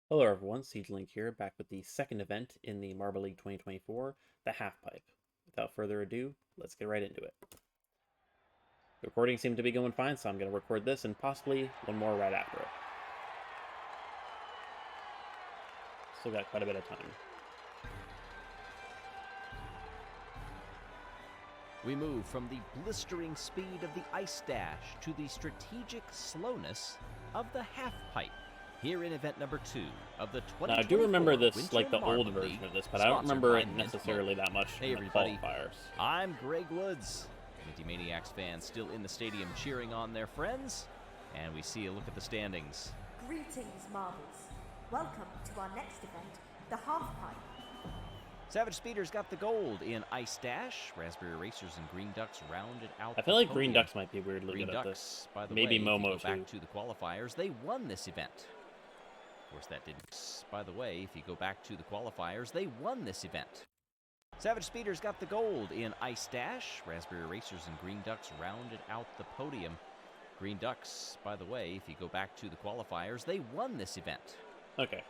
Hello everyone, Siege Link here, back with the second event in the Marble League 2024, the Half Pipe. Without further ado, let's get right into it. The recording seemed to be going fine, so I'm going to record this and possibly one more right after it. Still got quite a bit of time. We move from the blistering speed of the Ice Dash to the strategic slowness of the Half Pipe. Here in event number 2 of the 2024 Now, I do remember this, Winter like the Marble old version League, of this, but I don't sponsored remember by it Mint necessarily Mobile. that much Hey in the everybody, qualifiers. I'm Greg Woods. Minty Maniacs fans still in the stadium cheering on their friends, and we see a look at the standings. Greetings, Marbles. Welcome to our next event, the Half Pipe. Savage Speeders got the gold in Ice Dash. Raspberry Racers and Green Ducks rounded out I feel the like Green podium. Ducks might be weirdly Green good at Ducks, this. by the Maybe way, Momo if you go back too. to the qualifiers, they won this event. Of course, that didn't. By the way, if you go back to the qualifiers, they won this event. Savage Speeders got the gold in Ice Dash. Raspberry Racers and Green Ducks rounded out the podium. Green Ducks, by the way, if you go back to the qualifiers, they won this event. Okay.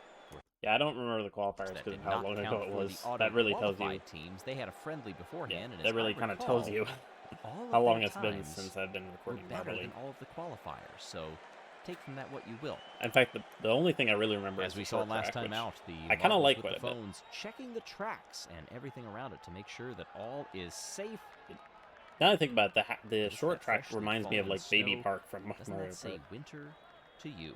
Yeah, I don't remember the qualifiers That because did of how not long count ago it for was. the That really tells you. auto-qualified teams. They had a friendly beforehand, and That as really I kind of recall, tells you all of how long their it's been times since I've been were recording better Marble than League. all of the qualifiers. So take from that what you will. In fact, the only thing I really remember As is we the saw short last track, time which out, the I kind of marbles like with quite the a bit. phones checking the tracks and everything around it to make sure that all is safe. Now that I think about it, the What is short that track freshly reminds me of fallen like Baby snow? Park from Doesn't Mario that say Kart. winter to you?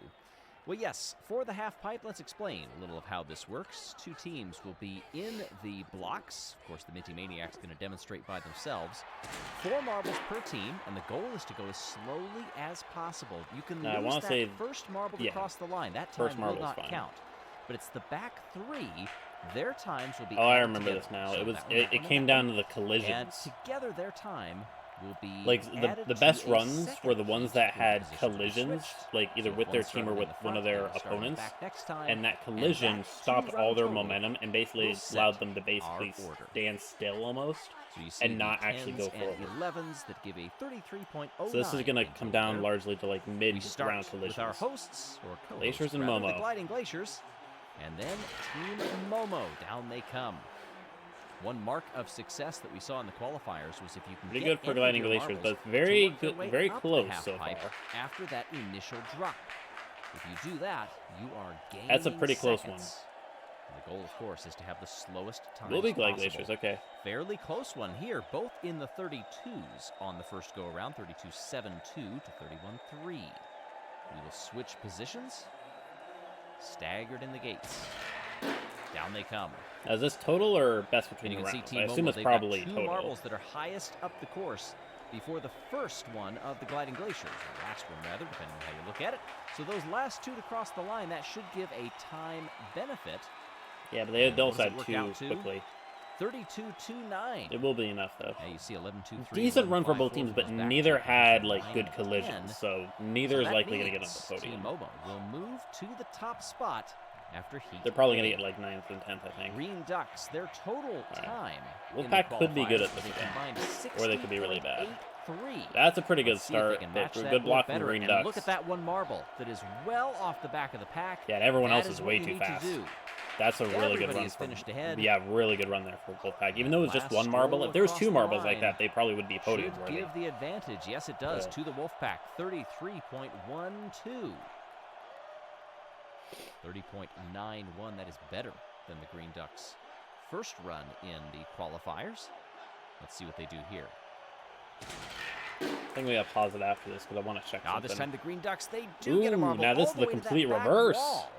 Well, yes, for the half pipe, let's explain a little of how this works. Two teams will be in the blocks. Of course, the Minty Maniacs going to demonstrate by themselves. 4 marbles per team, and the goal is to go as slowly as possible. You can I lose wanna that say- first marble to yeah, cross the line. That first time will marble's not fine. count. But it's the back 3. Their times will be Oh, I added remember together. this now. So It was that one, that it one, came and down that to the one. And collisions. together their time will be Like added the to best a runs second were the ones heat that where had positions will be collisions, switched. like either So if with one their team or started in with the one of front, they their will start in the opponents. back next time, And that collision that stopped two-run all their total momentum and basically will set allowed them to our basically order. stand still almost. So you see and the not actually 10s go and forward. 11s that give a 33.09. So this is going to come down largely to like We mid-round start collisions. with our hosts, or co-hosts, Glaciers and rather, the Momo. Gliding Glaciers, and then Team Momo. Down they come. One mark of success that we saw in the qualifiers was if you can Pretty get good for any of Gliding your Glaciers, marbles but very to work their good, way very up the close half so pipe far. after that initial drop. If you do that, you are gaining That's a pretty close one. seconds. And the goal, of course, is to have the slowest time Will be Gliding possible. Glaciers, okay. Fairly close one here, both in the 32s on the first go-around, 32.72 to 31.3. We will switch positions. Staggered in the gates. Down they come. Now, is this total or best And between you the can see rounds? Team I assume Momo, it's they've probably got 2 total. marbles that are highest up the course before the first one of the Gliding Glaciers. The last one, rather, depending on how you look at it. So those last 2 to cross the line, that should give a time benefit. Yeah, but they What don't does it side work too out to? quickly. 32.29. It will be enough though. Yeah, you see 11-2-3. Decent run for 11-5-4 both teams, but goes back neither to had like 9 good and collisions, 10. so neither So is that likely going to get on means the podium. Team Momo will move to the top spot after heat. They're probably going A. to get like 9th and 10th, I think. Green Ducks, their total time. in the Wolfpack could be good at qualifiers this was a event, combined or they could be really bad. 60.83. That's a pretty good Let's see if they start. can match But that good or block from better. Green And Ducks. look at that one marble that is well off the back of the pack. Yeah, and everyone That else is what way you too need to fast. do. That's a really good Everybody run. has finished ahead. Yeah, really good run there for Wolfpack. Even though it was just Last one marble, stroll if there was across 2 the marbles like line that, they probably would be podium Should worthy. give the advantage. Yes, it does. Yeah. To the Wolfpack, 33.12. 30.91. That is better than the Green Ducks' first run in the qualifiers. Let's see what they do here. I think we got to pause it after this because I want to check Now, something. this time the Green Ducks, they do get a Ooh, marble. now this all is the the way to that complete back reverse. wall.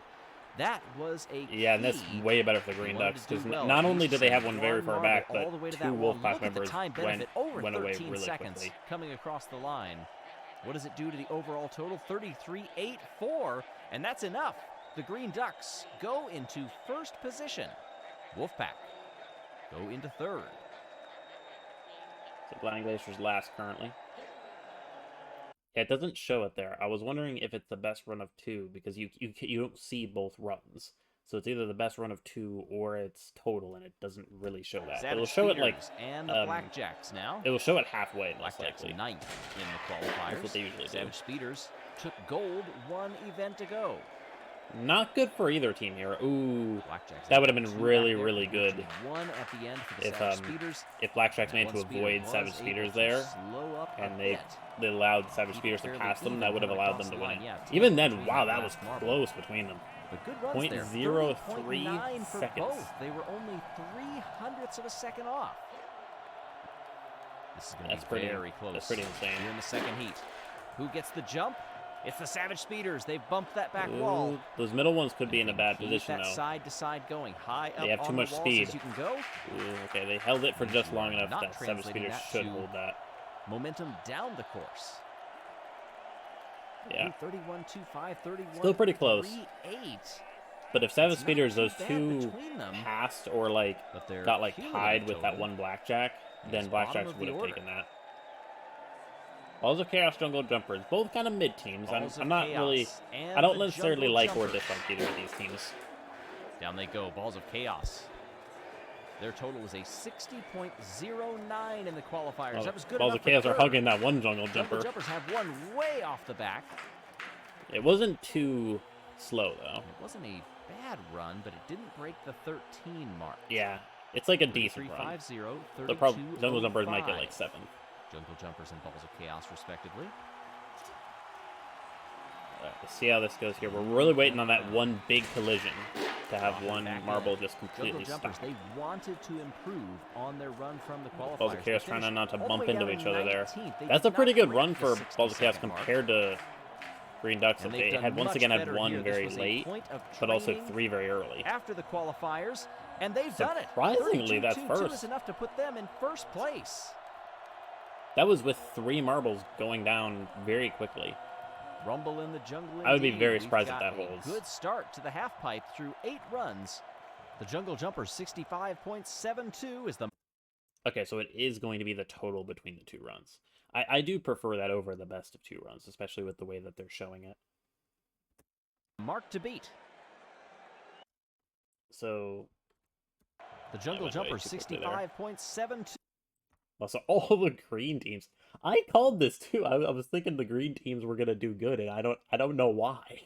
That was a Yeah, and that's key. way better for the Green They wanted Ducks to do because well. not At only least did they have send one very far back, marble but all the way to 2 that wall. Wolfpack Look at the members time benefit over went away 13 really seconds quickly. coming across the line. What does it do to the overall total? 33.84, and that's enough. The Green Ducks go into first position. Wolfpack go into third. So Gliding Glacier's last currently. Yeah, it doesn't show it there. I was wondering if it's the best run of 2 because you don't see both runs. So it's either the best run of 2 or it's total, and it doesn't really show that. Savage It'll show it like Speeders and the Blackjacks now. It'll show it halfway, most Blackjacks likely. 9th in the qualifiers. That's what they usually do. Savage Speeders took gold 1 event ago. Not good for either team here. Ooh, Blackjacks that would able have to been two really, back there, really good converting one at the end for the if Savage Speeders. Blackjack's That managed one to speeder avoid was Savage able Speeders to there, slow up and a they bit. allowed Savage Keep it Speeders to fairly pass them. even That would have coming allowed across them to the win line. it. Yeah, 10 Even then, between wow, the that was last marble. close between them. But good runs there. 0.03 30.9 for seconds. both. They were only 0.03 of a second off. This is going to be very close. That's pretty insane. Here in the second heat. Who gets the jump? It's the Savage Speeders. They've bumped that back wall. Ooh, those middle ones could be in a They bad keep position, that though. side to side going high up They have too on much the walls speed. as you can go. Ooh, okay, they held it for just long enough Not that Savage translating Speeders that should to hold that. Momentum down the course. Yeah. 31.25, 31. Still pretty close. 3.8. But if Savage It's not Speeders, too those bad two between them, passed or like but their got like cumulative tied with that total one Blackjack, then is Blackjacks bottom of would the have order. taken that. Balls of Chaos, Jungle Jumpers, both kind of mid teams. Balls I'm of not Chaos really. and I don't the necessarily Jungle like or Jumpers. dislike either of these teams. Down they go. Balls of Chaos. Their total was a 60.09 in the qualifiers. That was good Balls enough of Chaos for are third. hugging that one Jungle Jungle Jumper. Jumpers have one way off the back. It wasn't too slow though. It wasn't a bad run, but it didn't break the 13 mark. Yeah, it's like a decent run. 33.50, The Jungle Jumpers might get 32.05. like 7. Jungle Jumpers and Balls of Chaos, respectively. Let's see how this goes here. We're really waiting on that one big collision to have one Back marble in. just completely Jungle Jumpers, stop. they wanted to improve on their run from the qualifiers. Balls of Chaos They trying finished not to all the bump way into down each in other there. 19th. They That's did a pretty not good break run the for Balls of Chaos 60-second mark. compared to Green Ducks. And They they've had done once again much had better one here. This very was a late, point of but also training 3 very early. after the qualifiers, and they've done it. Surprisingly, that's 32.22 first. is enough to put them in first place. That was with 3 marbles going down very quickly. Rumble in the jungle. I would be indeed. very We've surprised if got that a holds. Good start to the half pipe through 8 runs. The Jungle Jumpers 65.72 is the Okay, so it is going to be the total between the 2 runs. I do prefer that over the best of 2 runs, especially with the way that they're showing it. mark to beat. So, The Jungle went way Jumpers too quickly there. 65.72. also all the green teams. I called this too. I was thinking the green teams were gonna do good, and I don't know why,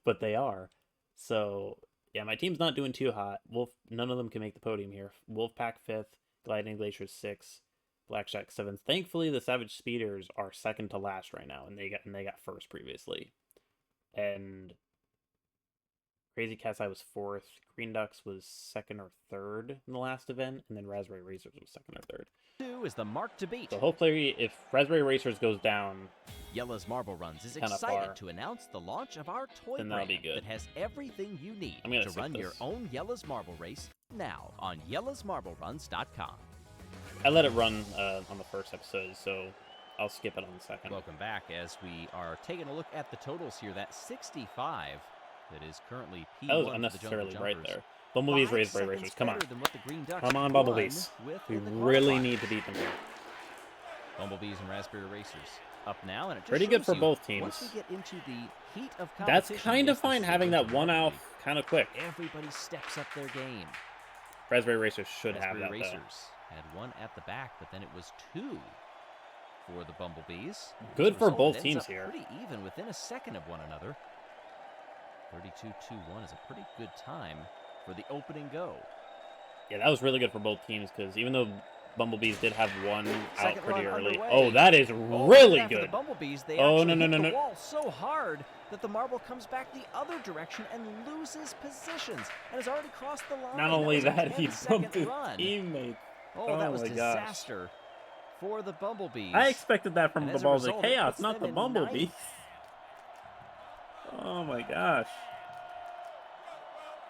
but they are. So yeah, my team's not doing too hot. None of them can make the podium here. Wolfpack 5th, Gliding Glaciers 6th, Blackjack 7th. Thankfully, the Savage Speeders are second to last right now, and they got first previously. And Crazy Cat's Eye was 4th. Green Ducks was 2nd or 3rd in the last event, and then Raspberry Racers was 2nd or 3rd. 2 is the mark to beat. So hopefully, if Raspberry Racers goes down, Yella's Marble Runs is Kinda excited far, to announce the launch of our toy then that'll brand be good. that has everything you need I'm gonna to skip run your this. own Yella's Marble Race now on YellasMarbleRuns.com. I let it run on the first episode, so I'll skip it on the second. Welcome back as we are taking a look at the totals here. That 65 that is currently P1 That was for the unnecessarily Jungle right Jumpers. there. Bumblebees, 5 Raspberry seconds Racers, come on. better than what the Green Ducks Come on, won Bumblebees. with We in the really qualifiers. need to beat them here. Bumblebees and Raspberry Racers up now, and it just Pretty good shows for you, both teams. Once we get into the heat of That's competition kind of against the fine having Sabres that and one out Bumblebees, kind of quick. everybody steps up their game. Raspberry Racers should have Raspberry that, though. Racers had one at the back, but then it was 2 for the Bumblebees. Good As a for result, both it ends teams up here. Pretty even within a second of one another. 32-2-1 is a pretty good time for the opening go. Yeah, that was really good for both teams, because even though Bumblebees did have one out Second pretty run early. underway. Oh, that is Oh, really after good. The Bumblebees, they Oh, actually no, hit no, the no. wall so hard that the marble comes back the other direction and loses positions and has already crossed the line. Not only was a that, he 10-second bumped his run. teammate. Oh, that Oh was my gosh. disaster for the Bumblebees. I expected that from And the as a Balls of result, it Chaos, puts not them the in Bumblebees. ninth. Oh my gosh.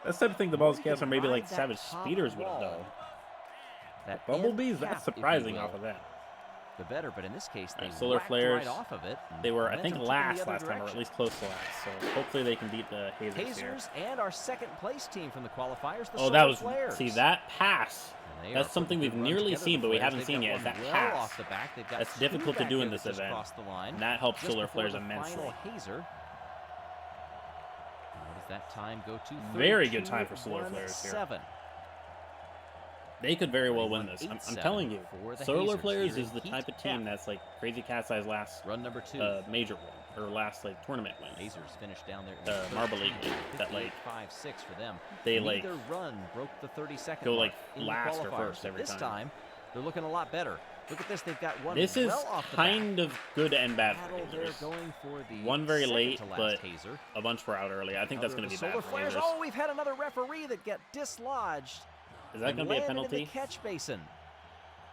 That's the type of thing the Balls of Chaos or maybe like Ride that Savage top Speeders would have wall. done. That Bumblebees, end cap, that's if you surprising will, off of that. the better, but in this case, they Alright, Solar whacked Flares. right off of it. and They were, I think, momentum took in the last other time, or at direction. least close to last. So hopefully they can beat the Hazers here. Hazers and our second place team from the qualifiers, the Oh, Solar that was, Flares. see, that pass. And they That's are something putting a we've good run nearly together, seen, the but we Flares. haven't They've seen got yet, is one that well pass. off the back. They've got That's 2 difficult to back do there in that this just event. crossed the line. And that helps Just Solar before Flares the immensely. Final hazer. What does that time go to? Very good time for Solar Flares here. 32-17. They could very well win this. I'm 31-8-7 telling you. for the Solar Hazers Flares here is in the Heat type of team F. that's like Crazy Cat's Eye's last Run number 2. major one. or last like tournament win. Hazers finished down there. In Marble League win, that like 5-6 for them. they like Neither run broke the 30-second go mark like in last the or qualifiers. first every This time. time, they're looking a lot better. Look at this. They've got one This is well off the kind of good and bad for battle. They're Hazers. going for the One very second late, to last but Hazer. a bunch were out early. I think that's Another going of to be the bad solar for flares. Hazers. Oh, we've had another referee that got dislodged. Is that going to be a landed in penalty? the catch basin.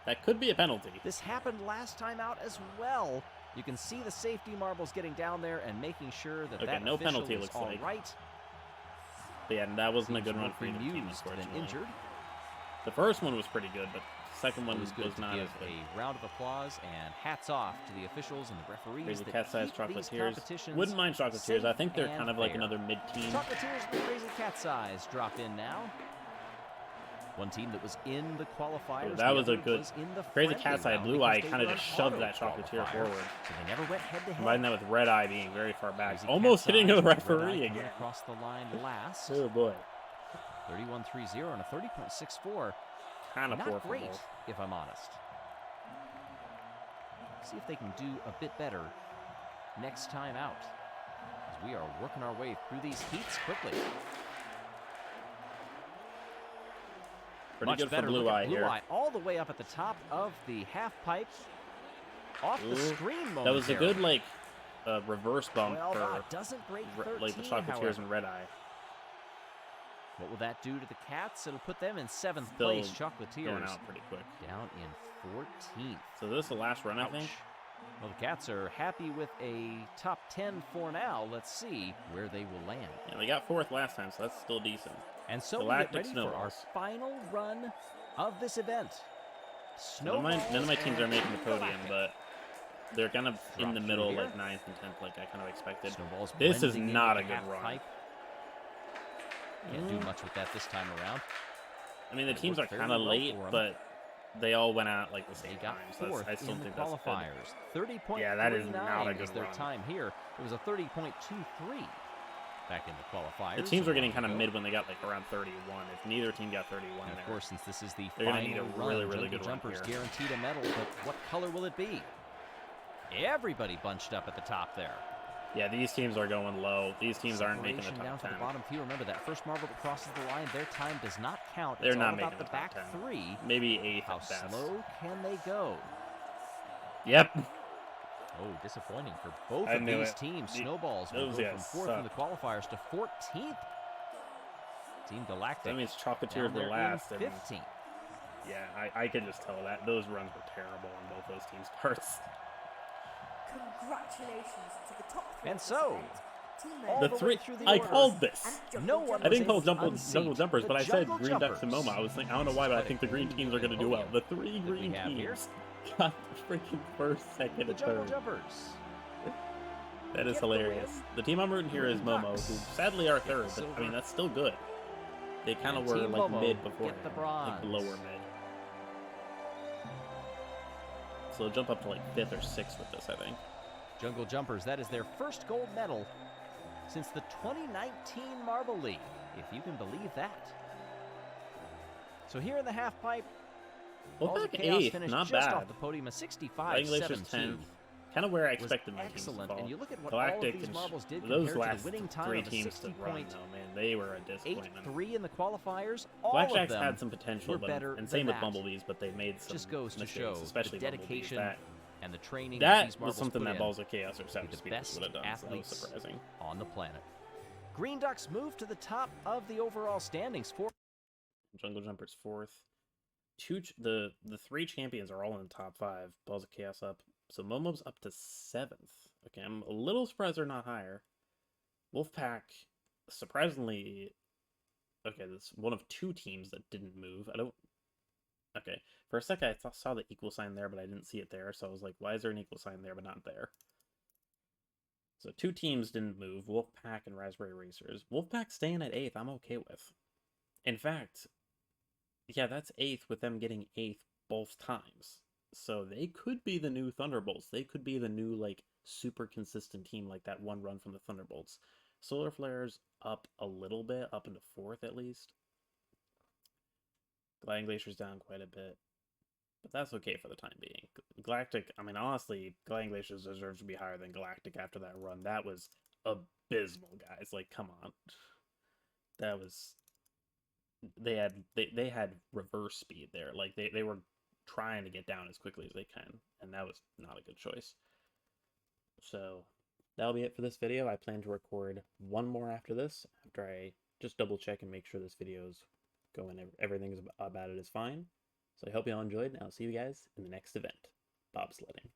That could be a penalty. This happened last time out as well. You can see the safety marbles getting down there and making sure that that no official penalty is looks all like. right. But yeah, that wasn't a Teams good run were for either team, bemused and unfortunately. injured. The first one was pretty good, but the second one It was was good to not give as good. a round of applause and hats off to the officials and the referees Crazy that Cat Size keep these Chocolatiers. competitions Wouldn't mind Chocolatiers. I think they're safe kind of like and another mid-team. Chocolatiers and the Crazy Cat Size drop in now. One team that was in the qualifiers. That the was a other good was in the Crazy friendly Cat's Eye round Blue because Eye they kind of were just an shoved that auto Chocolatier qualifier, forward. So they never went head to head. Combine that with Red Eye being very far back. Crazy Almost Cat hitting Size a with Red Eye referee coming again. across the line last. Oh boy. 31.30 and a 30.64. Kind of poor Not from great, both. if I'm honest. See if they can do a bit better next time out, as we are working our way through these heats quickly. Pretty Much good for better. Blue Look Eye at Blue here. Eye all the way up at the top of the half pipe, off the Ooh, screen. That was a good momentarily. reverse bump Well, for that doesn't break 13, like the Chocolatiers however. and Red Eye. What will that do to the Cats? It'll put them in 7th Still place. Going Chocolatiers out pretty quick. down in 14th. So this is the last run, I think. Ouch. Well, the Cats are happy with a top 10 for now. Let's see where they will land. Yeah, they got 4th last time, so that's still decent. And so we get Galactic ready for our Snowballs. final run of this event. None of my teams are and making the podium, Galactic. but they're kind of in Drop the through middle, here. like 9th and 10th, like I kind of expected. Snowballs This is blending not into a the good run. half-pipe. Can't do much with that this time around. I mean, the It teams are worked very kind of well late, for 'em. but they all went out like the They same got time, so 4th I still in the think that's good. qualifiers. 30.39 Yeah, that is not a is good their run. time here. It was a 30.23 back in the qualifiers. The teams were getting So kind of there we mid when they got like around 31. If neither team got 31 go. And there, of course, since this is the They're gonna final need a run, really, really Jungle good run Jumpers here. guaranteed a medal, but what color will it be? Everybody bunched up at the top there. yeah, these teams are going low. These teams aren't making the Separation down top to 10. the bottom few. Remember, that first marble that crosses the line, their time does not count. They're It's not all about making the the back top 10. 3. Maybe 8th How at best. slow can they go? Yep. Oh, disappointing for both I of knew these it. teams. The- Snowballs will those go guys from 4th in the suck. qualifiers to 14th. Team Galactic That means Chocolatiers down were there last. in And 15th. yeah, I could just tell that those runs were terrible on both those teams' parts. Congratulations to the top three. And of this so, event. Team all Red The the three, way through the I orders. called this. and Jungle No one Jumpers. I didn't call was able to Jungle unseat Jumpers, the but I said Jungle Green Ducks and Jumpers. Moma. I was thinking, I don't know why, but I think the green teams are going to do well. The 3 that we green have here. teams got the freaking first, second, The and Jungle third. Jumpers. That is Get the hilarious. win. The team I'm rooting here is Green Momo, Ducks. who sadly are Get the third, but I silver. mean that's still good. They kind of And were Team like Momo mid before, get the like bronze. lower mid. So they'll jump up to like 5th or 6th with this, I think. Jungle Jumpers, that is their first gold medal since the 2019 Marble League, if you can believe that. So here in the half pipe, Well, Balls of back Chaos 8th, finished not just bad. off the podium, a Glacier's 65-7-2. 10th. Kind of where I Was expected my teams to excellent, fall. and you look at what all of Galactic these and marbles did those compared to last the winning time 3 of a teams to run, 60.83 though, man, they were a disappointment. in the qualifiers. All Blackjacks of them had some potential, were but better and than same with that. Bumblebees, but they made some Just goes to mistakes, show especially the Bumblebees. dedication and the training That these was marbles something put that in Balls of Chaos or to Savage be the Speeders best would have done, so that was athletes surprising. on the planet. Green Ducks move to the top of the overall standings. Jungle Jumpers 4th. The 3 champions are all in the top 5. Balls of Chaos up. So Momo's up to 7th. Okay, I'm a little surprised they're not higher. Wolfpack, surprisingly, okay, this one of 2 teams that didn't move. Okay, for a second I saw the equal sign there, but I didn't see it there. So I was like, why is there an equal sign there but not there? So 2 teams didn't move, Wolfpack and Raspberry Racers. Wolfpack staying at 8th, I'm okay with. In fact, yeah, that's 8th with them getting 8th both times. So they could be the new Thunderbolts. They could be the new, like, super consistent team like that one run from the Thunderbolts. Solar Flares up a little bit, up into 4th at least. Gliding Glacier's down quite a bit. but that's okay for the time being. Galactic, I mean, honestly, Galactic Glaciers deserves to be higher than Galactic after that run. That was abysmal, guys. Like, come on. That was they had reverse speed there. Like they were trying to get down as quickly as they can, and that was not a good choice. So that'll be it for this video. I plan to record one more after this, after I just double check and make sure this video's going, everything about it is fine. So I hope you all enjoyed, and I'll see you guys in the next event, bobsledding.